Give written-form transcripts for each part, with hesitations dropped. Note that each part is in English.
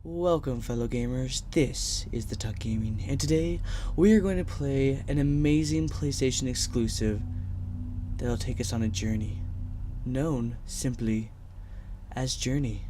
Welcome, fellow gamers. This is TheTuckGaming, and today we are going to play an amazing PlayStation exclusive that'll take us on a journey known simply as Journey.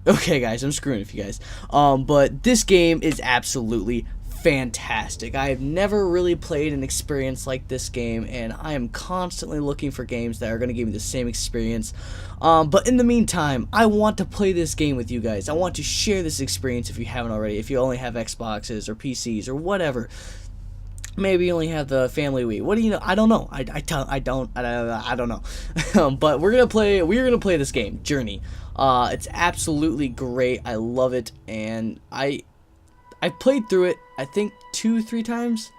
Okay, guys, I'm screwing with you guys. But this game is absolutely fantastic. I have never really played an experience like this game, and I am constantly looking for games that are going to give me the same experience. But in the meantime, I want to play this game with you guys. I want to share this experience if you haven't already. If you only have Xboxes or PCs or whatever. Maybe you only have the family Wii. What do you know? I don't know. I don't know. But we're gonna play this game, Journey. It's absolutely great. I love it, and I played through it I think 2-3 times.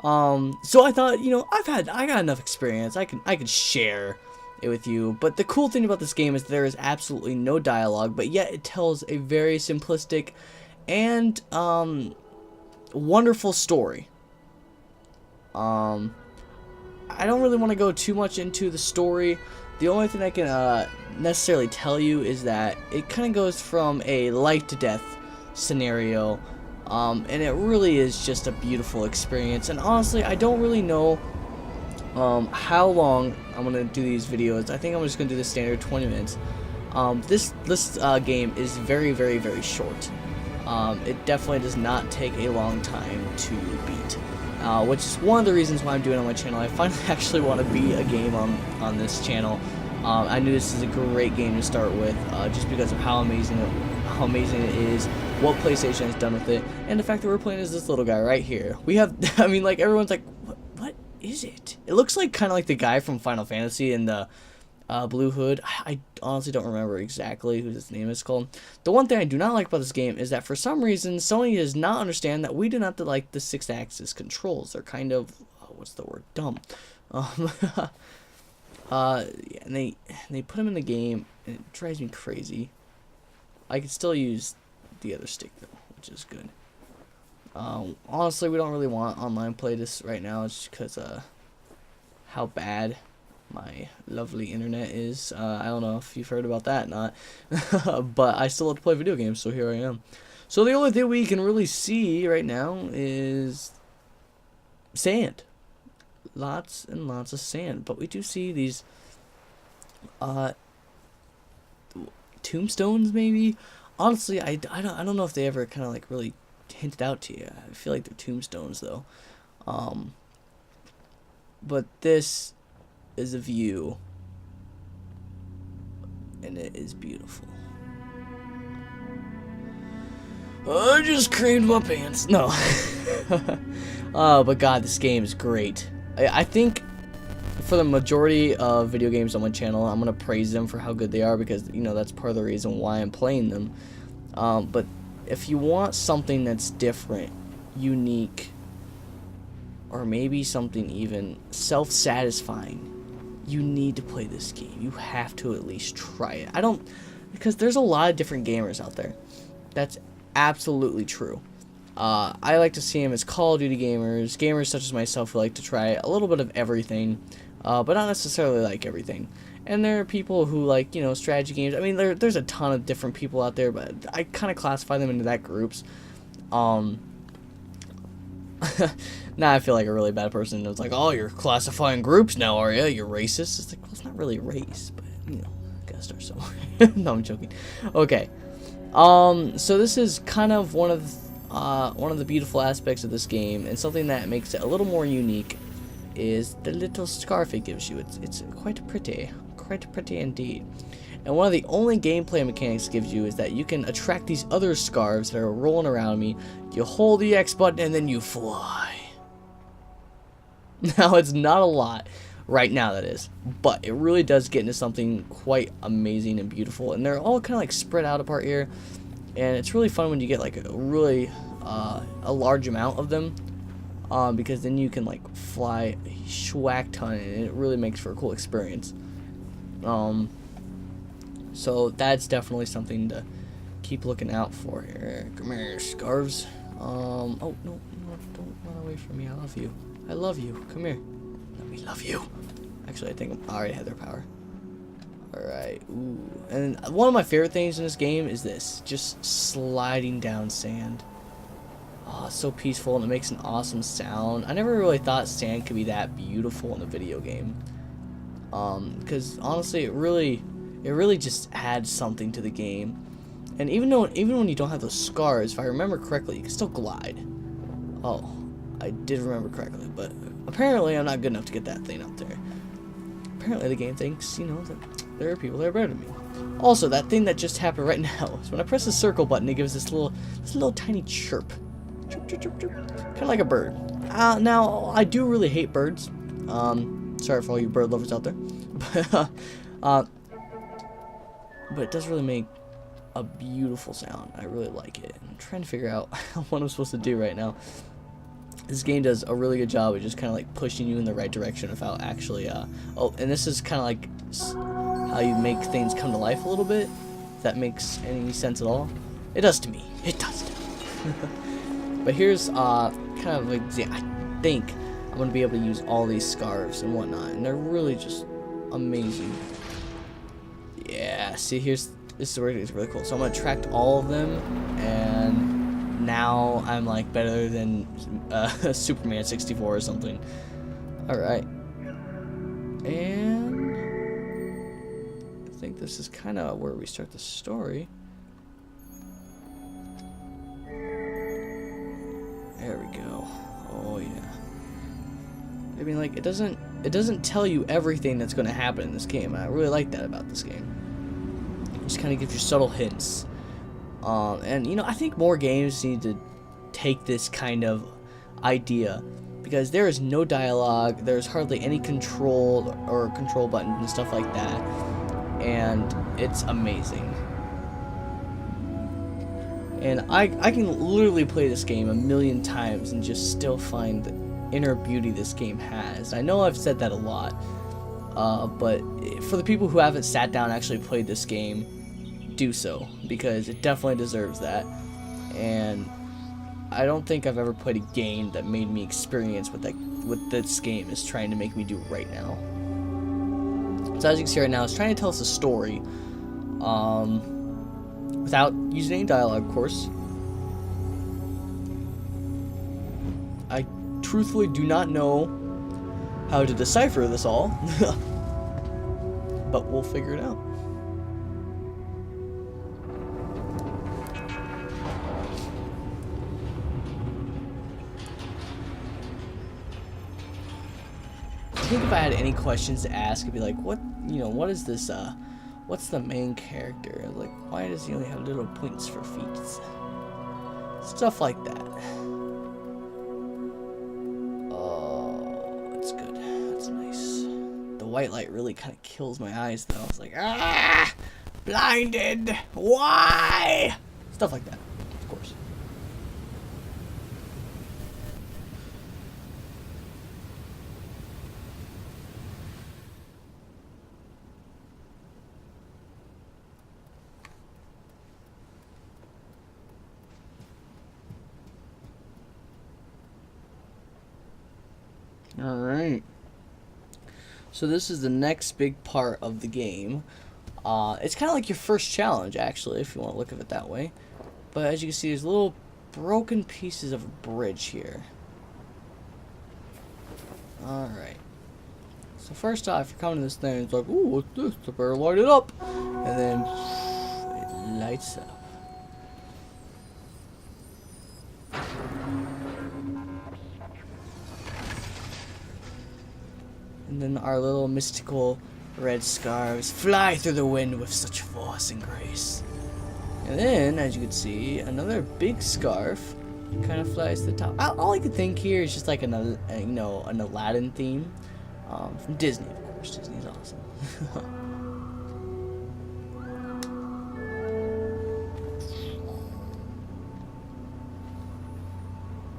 So I thought, you know, I got enough experience. I can share it with you. But the cool thing about this game is there is absolutely no dialogue, but yet it tells a very simplistic and wonderful story. I don't really want to go too much into the story. The only thing I can necessarily tell you is that it kind of goes from a life to death scenario, and it really is just a beautiful experience. And honestly, I don't really know how long I'm gonna do these videos. I think I'm just gonna do the standard 20 minutes. This game is very short. It definitely does not take a long time to beat. Which is one of the reasons why I'm doing it on my channel. I finally actually want to beat a game on this channel. I knew this is a great game to start with, just because of how amazing it is, what PlayStation has done with it, and the fact that we're playing as this little guy right here. We have, I mean, like, everyone's like, what is it? It looks like kind of like the guy from Final Fantasy in the blue hood. I honestly don't remember exactly who his name is called. The one thing I do not like about this game is that for some reason Sony does not understand that we do not like the 6-axis controls. They're kind of what's the word? Dumb. Yeah, and they put them in the game, and it drives me crazy. I can still use the other stick though, which is good. Honestly, we don't really want online play this right now, just because how bad my lovely internet is. I don't know if you've heard about that or not, but I still love to play video games, so here I am. So the only thing we can really see right now is sand. Lots and lots of sand, but we do see these tombstones maybe. Honestly, I don't know if they ever kind of like really hinted out to you. I feel like they're tombstones though. But this is a view, and it is beautiful. I just creamed my pants. No. But God, this game is great. I think for the majority of video games on my channel, I'm gonna praise them for how good they are, because, you know, that's part of the reason why I'm playing them. But if you want something that's different, unique, or maybe something even self-satisfying, you need to play this game. You have to at least try it. Because there's a lot of different gamers out there. That's absolutely true. I like to see them as Call of Duty gamers such as myself who like to try a little bit of everything, but not necessarily like everything. And there are people who like, you know, strategy games. I mean, there's a ton of different people out there, but I kind of classify them into that groups. Now I feel like a really bad person. It's like, oh, you're classifying groups now, are you? You're racist. It's like, well, it's not really race, but, you know, gotta start somewhere. No, I'm joking. Okay. So this is kind of one of the beautiful aspects of this game, and something that makes it a little more unique is the little scarf it gives you. It's quite pretty indeed. And one of the only gameplay mechanics it gives you is that you can attract these other scarves that are rolling around me. You hold the X button and then you fly. Now, it's not a lot right now, that is, but it really does get into something quite amazing and beautiful, and they're all kind of like spread out apart here, and it's really fun when you get like a really a large amount of them, because then you can like fly a schwack ton, and it really makes for a cool experience. So that's definitely something to keep looking out for here. Come here, scarves. Oh, no, don't run away from me. I love you. I love you. Come here. Let me love you. Actually, I think I already had their power. Alright, ooh. And one of my favorite things in this game is this. Just sliding down sand. Oh, it's so peaceful and it makes an awesome sound. I never really thought sand could be that beautiful in a video game. Because honestly, it really just adds something to the game. And even when you don't have those scars, if I remember correctly, you can still glide. Oh, I did remember correctly, but apparently I'm not good enough to get that thing up there. Apparently the game thinks, you know, that there are people that are better than me. Also, that thing that just happened right now is when I press the circle button, it gives this little tiny chirp. Chirp, chirp, chirp, chirp. Kind of like a bird. Now, I do really hate birds. Sorry for all you bird lovers out there. But it does really make a beautiful sound. I really like it. I'm trying to figure out what I'm supposed to do right now. This game does a really good job of just kind of like pushing you in the right direction without actually, oh, and this is kind of like how you make things come to life a little bit. If that makes any sense at all. It does to me. It does to me. But here's, kind of like, I think I'm going to be able to use all these scarves and whatnot. And they're really just amazing. Yeah, see, this is where it is really cool. So I'm going to attract all of them, and now I'm like better than Superman 64 or something. Alright. And I think this is kind of where we start the story. There we go. Oh yeah. I mean, like, it doesn't tell you everything that's going to happen in this game. I really like that about this game. It just kind of gives you subtle hints. And you know, I think more games need to take this kind of idea, because there is no dialogue, there's hardly any control buttons and stuff like that, and it's amazing. And I can literally play this game a million times and just still find the inner beauty this game has. I know I've said that a lot, but for the people who haven't sat down and actually played this game, do so, because it definitely deserves that. And I don't think I've ever played a game that made me experience what this game is trying to make me do right now. So as you can see right now, it's trying to tell us a story, without using any dialogue, of course. I truthfully do not know how to decipher this all, but we'll figure it out. I think if I had any questions to ask, I'd be like, what is this, what's the main character? Like, why does he only have little points for feet? Stuff like that. Oh, that's good. That's nice. The white light really kind of kills my eyes, though. It's like, ah! Blinded! Why? Stuff like that, of course. Alright. So this is the next big part of the game. It's kind of like your first challenge, actually, if you want to look at it that way. But as you can see, there's little broken pieces of a bridge here. Alright. So first off, you're coming to this thing, it's like, ooh, what's this? I better light it up. And then it lights up. And then our little mystical red scarves fly through the wind with such force and grace. And then, as you can see, another big scarf kind of flies to the top. All I could think here is just like an Aladdin theme, from Disney, of course. Disney's awesome.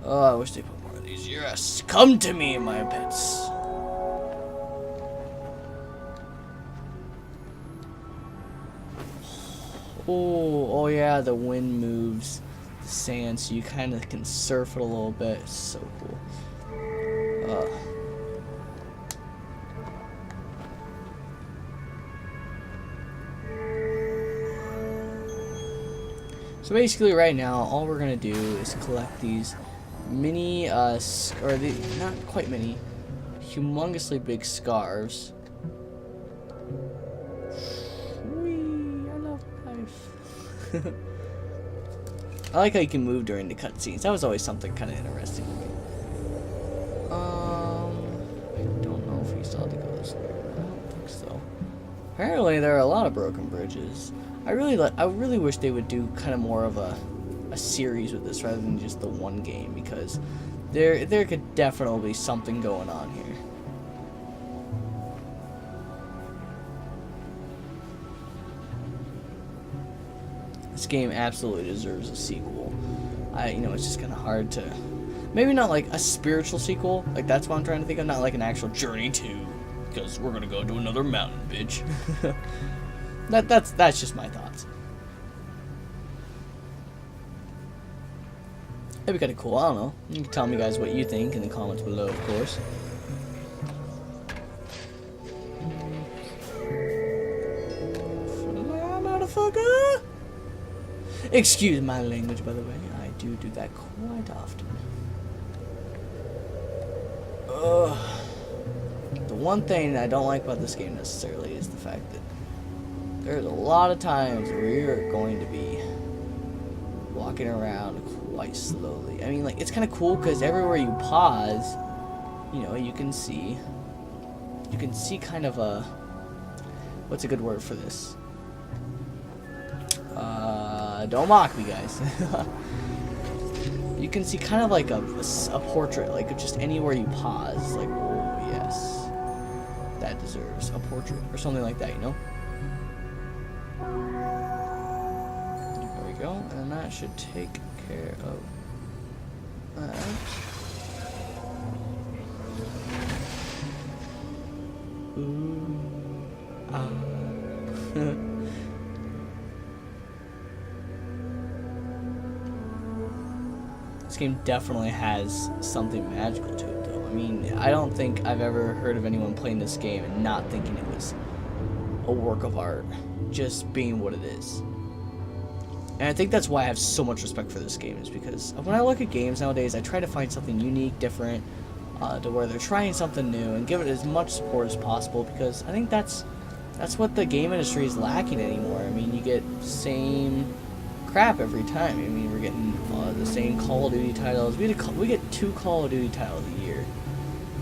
Oh, I wish they put more of these. Yes, come to me, my pets. Oh yeah, the wind moves the sand, so you kind of can surf it a little bit. It's so cool. So basically right now, all we're going to do is collect these mini, not quite mini, humongously big scarves. Whee, I love life. I like how you can move during the cutscenes. That was always something kind of interesting to me. I don't know if we still have to go this way. I don't think so. Apparently, there are a lot of broken bridges. I really wish they would do kind of more of a series with this rather than just the one game, because there could definitely be something going on here. This game absolutely deserves a sequel. It's just kind of hard to, maybe not like a spiritual sequel, like that's what I'm trying to think of, not like an actual Journey 2, because we're gonna go to another mountain, bitch. That's just my thoughts. It'd be kind of cool. I don't know. You can tell me guys what you think in the comments below, of course. Motherfucker! Excuse my language, by the way. I do that quite often. The one thing I don't like about this game necessarily is the fact that there's a lot of times where you're going to be walking around quite slowly. I mean, like, it's kind of cool because everywhere you pause, you can see kind of a, what's a good word for this? Don't mock me, guys. You can see kind of like a portrait, like just anywhere you pause, like, oh yes, that deserves a portrait or something like that, There we go, and that should take care of that. Ooh, This game definitely has something magical to it, though. I mean, I don't think I've ever heard of anyone playing this game and not thinking it was a work of art, just being what it is. And I think that's why I have so much respect for this game, is because when I look at games nowadays, I try to find something unique, different, to where they're trying something new and give it as much support as possible, because I think that's what the game industry is lacking anymore. I mean, you get same crap every time. I mean, we're getting the same Call of Duty titles. We get 2 Call of Duty titles a year.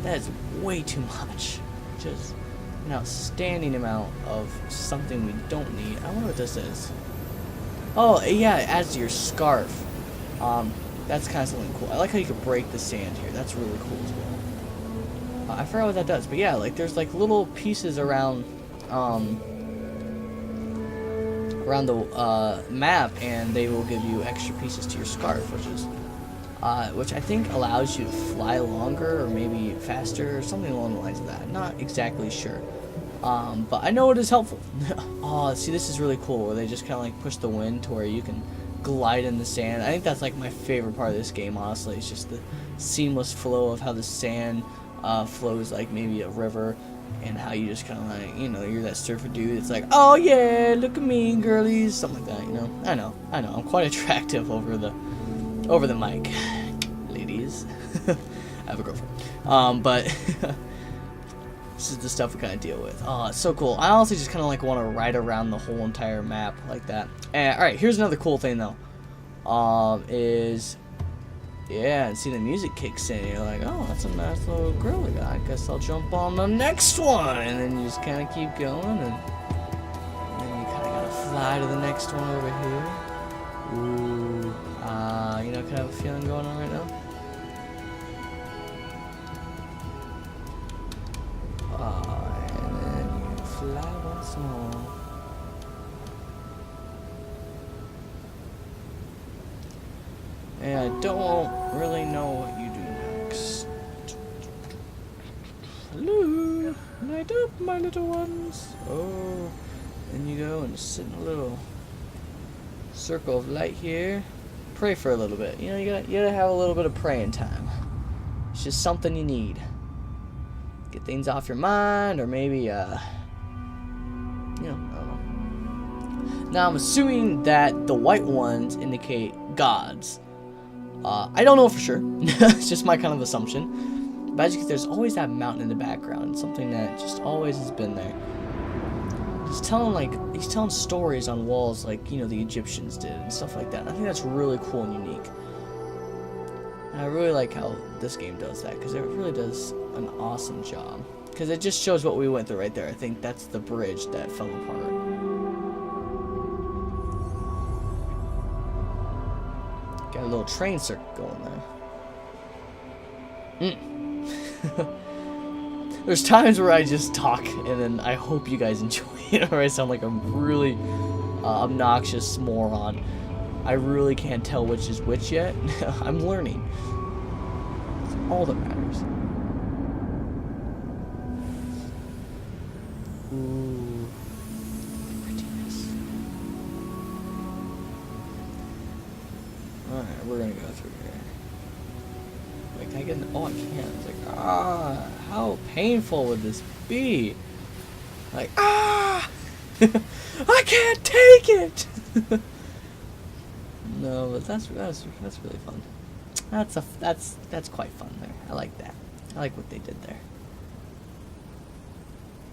That is way too much. Just an outstanding amount of something we don't need. I wonder what this is. Oh, yeah, it adds to your scarf. That's kind of something cool. I like how you can break the sand here. That's really cool as well. I forgot what that does, but yeah, like there's like little pieces around the map, and they will give you extra pieces to your scarf, which I think allows you to fly longer or maybe faster or something along the lines of that. I'm not exactly sure, but I know it is helpful. Oh, see, this is really cool where they just kind of like push the wind to where you can glide in the sand. I think that's like my favorite part of this game, honestly. It's just the seamless flow of how the sand flows like maybe a river, and how you just kind of like, you're that surfer dude. It's like, oh yeah, look at me, girlies, something like that, I know, I'm quite attractive over the mic, ladies. I have a girlfriend. But this is the stuff we kind of deal with. Oh, it's so cool. I honestly just kind of like want to ride around the whole entire map like that. Alright, here's another cool thing though. Yeah, and see the music kicks in, you're like, oh, that's a nice little grill I got. I guess I'll jump on the next one. And then you just kind of keep going, and then you kind of gotta fly to the next one over here. Ooh, kind of a feeling going on right now. And then you fly once more. And I don't really know what you do next. Hello, light up, my little ones. Oh, then you go and sit in a little circle of light here. Pray for a little bit. You gotta have a little bit of praying time. It's just something you need. Get things off your mind, or maybe I don't know. Now I'm assuming that the white ones indicate gods. I don't know for sure. It's just my kind of assumption. But as you can see, there's always that mountain in the background, something that just always has been there. He's telling stories on walls like, you know, the Egyptians did and stuff like that. And I think that's really cool and unique. And I really like how this game does that, because it really does an awesome job. Because it just shows what we went through right there. I think that's the bridge that fell apart. Got a little train circuit going there. There's times where I just talk, and then I hope you guys enjoy it, or I sound like a really obnoxious moron. I really can't tell which is which yet. I'm learning. It's all that matters. Ooh, prettiness. Alright, we're gonna go through here. Wait, can I get in? Oh, I can. It's like, how painful would this be? Like, I can't take it! No, but that's really fun. That's quite fun there. I like that. I like what they did there.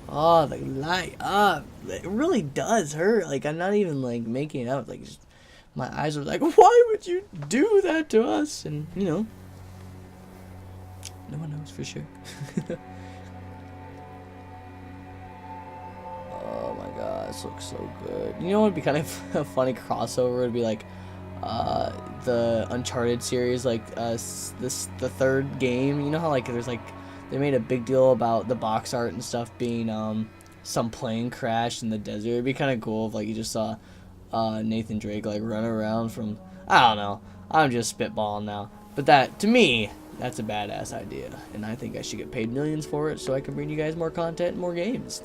Oh, the light up. It really does hurt. Like, I'm not even like making it up. Like, just, my eyes are like, why would you do that to us? And you know, no one knows for sure. Oh my god, this looks so good. You know what would be kind of a funny crossover? Would be like the Uncharted series, like the third game. You know how like there's like they made a big deal about the box art and stuff being some plane crash in the desert. It'd be kind of cool if like you just saw Nathan Drake like run around from, I don't know. I'm just spitballing now, but that to me, that's a badass idea, and I think I should get paid millions for it so I can bring you guys more content and more games.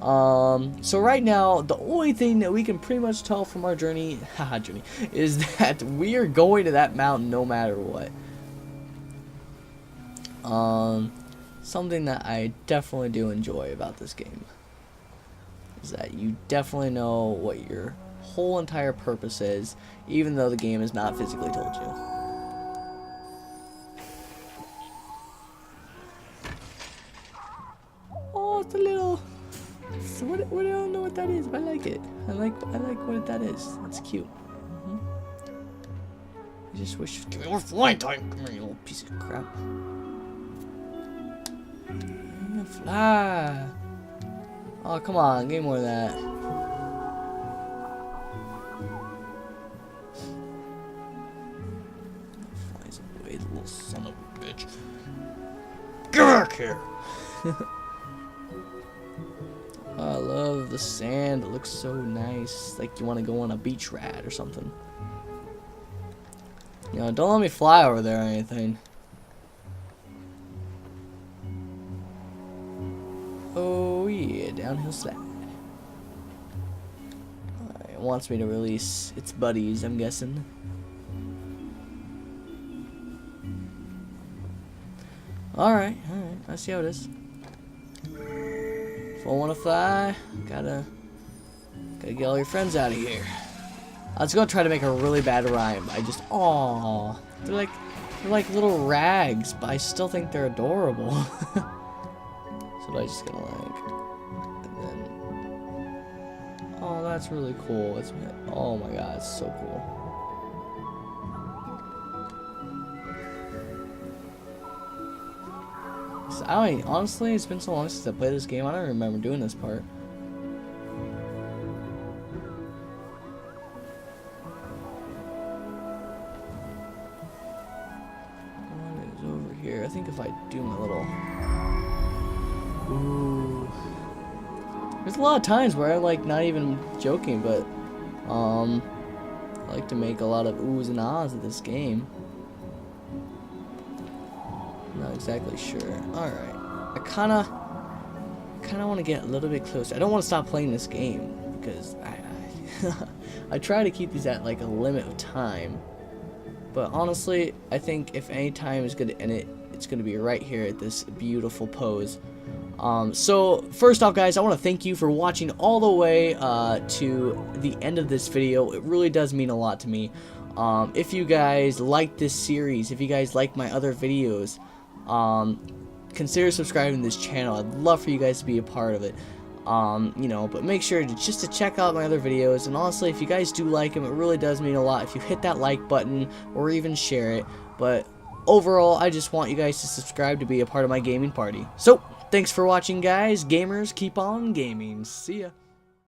So right now, the only thing that we can pretty much tell from our journey, is that we are going to that mountain no matter what. Something that I definitely do enjoy about this game is that you definitely know what your whole entire purpose is, even though the game has not physically told you. Oh, it's a little. So what? I don't know what that is, but I like it. I like what that is. It's cute. I just wish. Give me more flying time. Come here, you little piece of crap. Fly. Oh, come on, give me more of that. Flies away, the little son of a bitch. Get back here. I love the sand. It looks so nice. Like you want to go on a beach ride or something. You know, don't let me fly over there or anything. Oh yeah, downhill slide. Alright, it wants me to release its buddies, I'm guessing. Alright, I see how it is. If I want to fly, gotta get all your friends out of here. I was gonna try to make a really bad rhyme. I just, aww, they're like little rags, but I still think they're adorable. So I just gonna like, and then, oh, that's really cool. It's, oh my god, it's so cool. So honestly, it's been so long since I played this game. I don't remember doing this part. What is over here? I think if I do my little. Ooh. There's a lot of times where I'm like not even joking, but I like to make a lot of oohs and ahs of this game. Not exactly sure. Alright. I kinda want to get a little bit closer. I don't want to stop playing this game because I try to keep these at like a limit of time. But honestly, I think if any time is going to end it, it's going to be right here at this beautiful pose. So first off, guys, I want to thank you for watching all the way to the end of this video. It really does mean a lot to me. If you guys like this series, if you guys like my other videos, consider subscribing to this channel. I'd love for you guys to be a part of it. You know, but make sure to check out my other videos, and honestly, if you guys do like them, it really does mean a lot if you hit that like button or even share it. But overall, I just want you guys to subscribe to be a part of my gaming party. So thanks for watching, guys. Gamers, keep on gaming. See ya.